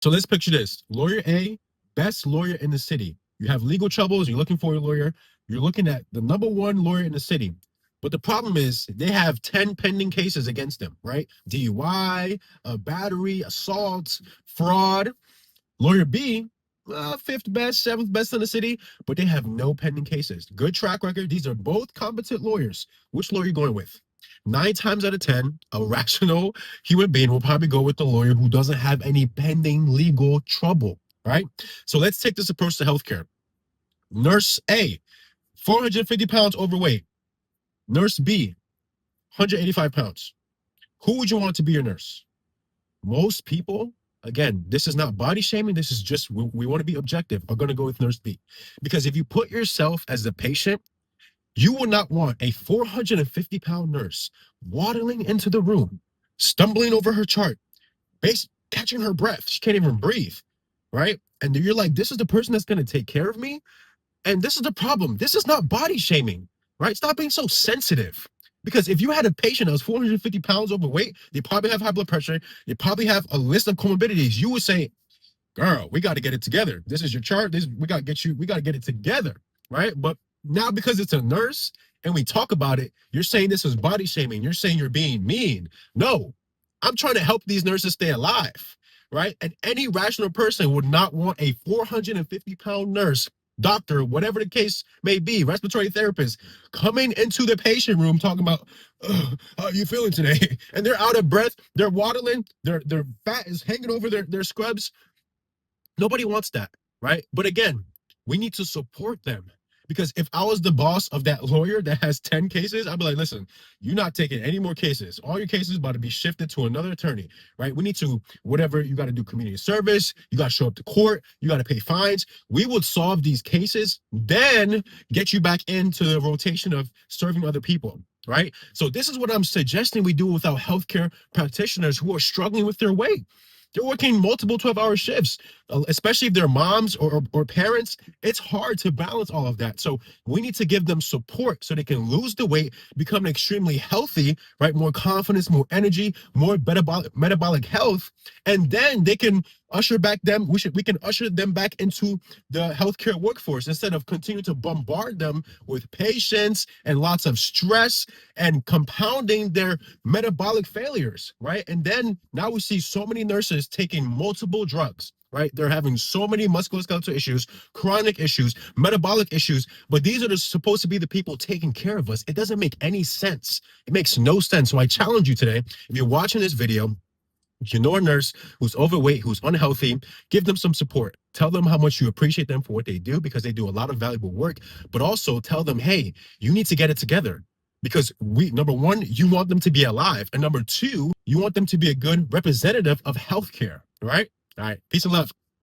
So let's picture this. Lawyer A, best lawyer in the city. You have legal troubles, you're looking for a lawyer, you're looking at the number one lawyer in the city. But the problem is they have 10 pending cases against them, right? DUI, battery, assault, fraud. Lawyer B, fifth best, seventh best in the city, but they have no pending cases. Good track record. These are both competent lawyers. Which lawyer are you going with? 9 times out of 10, a rational human being will probably go with the lawyer who doesn't have any pending legal trouble, right? So let's take this approach to healthcare. Nurse A, 450 pounds overweight. Nurse B, 185 pounds. Who would you want to be your nurse? Most people, again, this is not body shaming. This is just, we want to be objective, are going to go with nurse B. Because if you put yourself as the patient, you will not want a 450-pound nurse waddling into the room, stumbling over her chart, catching her breath. She can't even breathe, right? And you're like, this is the person that's going to take care of me? And this is the problem. This is not body shaming, right? Stop being so sensitive. Because if you had a patient that was 450 pounds overweight, they probably have high blood pressure, they probably have a list of comorbidities. You would say, girl, we got to get it together. This is your chart. We got to get it together, right? But now because it's a nurse and we talk about it, you're saying this is body shaming. You're saying you're being mean. No, I'm trying to help these nurses stay alive, right? And any rational person would not want a 450-pound nurse, doctor, whatever the case may be, respiratory therapist, coming into the patient room talking about, how are you feeling today? And they're out of breath, they're waddling, their fat is hanging over their scrubs. Nobody wants that, right? But again, we need to support them. Because if I was the boss of that lawyer that has 10 cases, I'd be like, listen, you're not taking any more cases. All your cases about to be shifted to another attorney, right? We need to, whatever, you got to do community service, you got to show up to court, you got to pay fines. We would solve these cases, then get you back into the rotation of serving other people, right? So this is what I'm suggesting we do with our healthcare practitioners who are struggling with their weight. They're working multiple 12-hour shifts, especially if they're moms or parents. It's hard to balance all of that. So we need to give them support so they can lose the weight, become extremely healthy, right? More confidence, more energy, more metabolic health, and then they can usher back them. We can usher them back into the healthcare workforce instead of continue to bombard them with patients and lots of stress and compounding their metabolic failures, right? And then now we see so many nurses taking multiple drugs, right? They're having so many musculoskeletal issues, chronic issues, metabolic issues, but these are supposed to be the people taking care of us. It doesn't make any sense. It makes no sense. So I challenge you today, if you're watching this video, if you know a nurse who's overweight, who's unhealthy, give them some support. Tell them how much you appreciate them for what they do because they do a lot of valuable work, but also tell them, hey, you need to get it together. Because number one, you want them to be alive. And number two, you want them to be a good representative of healthcare, right? All right. Peace and love.